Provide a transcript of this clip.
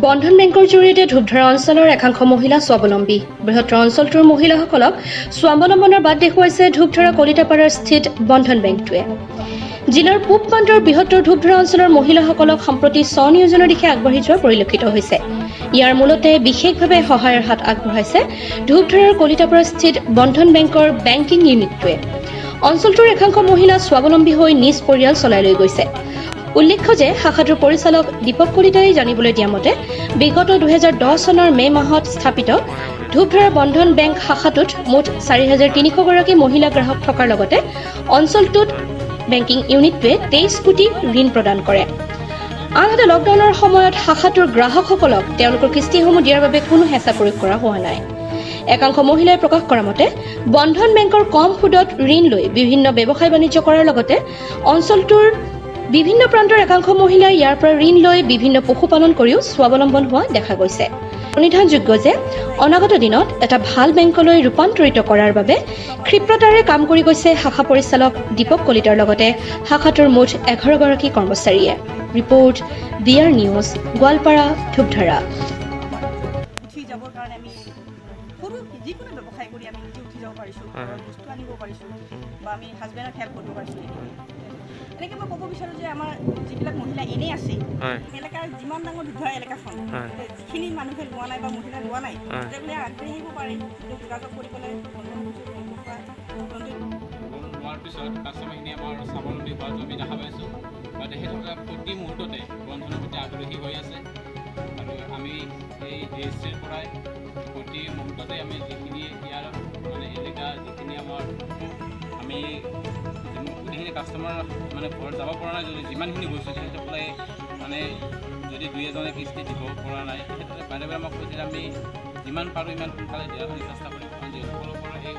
বন্ধন বেংকৰ জৰিয়তে ধূপধাৰা অঞ্চলৰ একাংশ মহিলা স্বাৱলম্বী। বৃহত্তৰ অঞ্চলটোৰ মহিলাসকলক স্বাৱলম্বনৰ বাট দেখুৱাইছে ধূপধাৰা কলিতাপাৰাৰ স্থিত বন্ধন বেংকটোৱে। জিলাৰ পূব প্ৰান্তৰ বৃহত্তৰ ধূপধাৰা অঞ্চলৰ মহিলাসকলক সম্প্ৰতি স্বনিয়োজনৰ দিশে আগবাঢ়ি যোৱা পৰিলক্ষিত হৈছে। ইয়াৰ মূলতে বিশেষভাৱে সহায়ৰ হাত আগবঢ়াইছে ধূপধাৰাৰ কলিতাপাৰা স্থিত বন্ধন বেংকৰ বেংকিং ইউনিটটোৱে। অঞ্চলটোৰ একাংশ মহিলা স্বাৱলম্বী হৈ নিজ পৰিয়াল চলাই লৈ গৈছে। উল্লেখ্য যে শাখাটোৰ পৰিচালক দীপক কলিতাই জানিবলৈ দিয়া মতে বিগত 2010 চনৰ মে মাহত স্থাপিত ধূপধাৰা বন্ধন বেংক শাখাটোত মুঠ 4,300 গৰাকী মহিলা গ্ৰাহক থকাৰ লগতে অঞ্চলটোত বেংকিং ইউনিটটোৱে 23 কোটি ঋণ প্ৰদান কৰে। আনহাতে লকডাউনৰ সময়ত শাখাটোৰ গ্ৰাহকসকলক তেওঁলোকৰ কিস্তিসমূহ দিয়াৰ বাবে কোনো হেঁচা প্ৰয়োগ কৰা হোৱা নাই। একাংশ মহিলাই প্ৰকাশ কৰা মতে বন্ধন বেংকৰ কম সুদত ঋণ লৈ বিভিন্ন ব্যৱসায় বাণিজ্য কৰাৰ লগতে অঞ্চলটোৰ বিভিন্ন প্ৰান্তৰ একাংশ মহিলাই ইয়াৰ পৰা ঋণ লৈ বিভিন্ন পশুপালন কৰিও স্বাৱলম্বন হোৱা দেখা গৈছে। নিৰ্ধাৰণযোগ্য যে অনাগত দিনত এটা ভাল বেংকলৈ ৰূপান্তৰিত কৰাৰ বাবে ক্ষিপ্ৰতাৰে কাম কৰি গৈছে শাখা পৰিচালক দীপক কলিতাৰ লগতে শাখাটোৰ মুঠ 11 গৰাকী কৰ্মচাৰীয়ে। Report BR news, Goalpara, Dhupdhara. উঠি যাবৰ কাৰণে আমি সৰু যিকোনো ব্যৱসায় কৰি আমি নিজে উঠি যাব পাৰিছোঁ, বস্তু আনিব পাৰিছোঁ বা আমি হাজবেণ্ডক হেল্প কৰিব পাৰিছোঁ। এনেকৈ মই ক'ব বিচাৰোঁ যে আমাৰ যিবিলাক মহিলা এনেই আছে এলেকাৰ যিমান ডাঙৰ ধূপধাৰা এলেকাখন যিখিনি মানুহে লোৱা নাই বা মহিলা লোৱা নাই তেওঁলোকে আগবাঢ়ি আহিব পাৰে, যোগাযোগ কৰি পেলাই লোৱাৰ পিছত কাষ্টমাৰখিনি আমাৰ স্বাৱলম্বী হোৱাটো আমি দেখা পাইছোঁ বা তেখেতসকলে প্ৰতি মুহূৰ্ততে বন্ধনৰ প্ৰতি আগ্ৰহী হৈ আছে আৰু আমি এই ৰেজিষ্ট্ৰিৰ পৰাই প্ৰতি মুহূৰ্ততে আমি যিখিনি ইয়াৰ মানে এলেকা যিখিনি আমাৰ আমি গোটেইখিনি কাষ্টমাৰ মানে ঘৰত যাব পৰা নাই, যদি যিমানখিনি গৈছোঁ তেখেতসকলে মানে যদি দুই এজনে কিস্তি দিব পৰা নাই তেখেতসকলে বাৰে বাৰে আমাক কৈছে যে আমি যিমান পাৰোঁ ইমান সোনকালে দিয়াৰ চেষ্টা কৰিম। যিসকলৰ পৰা এই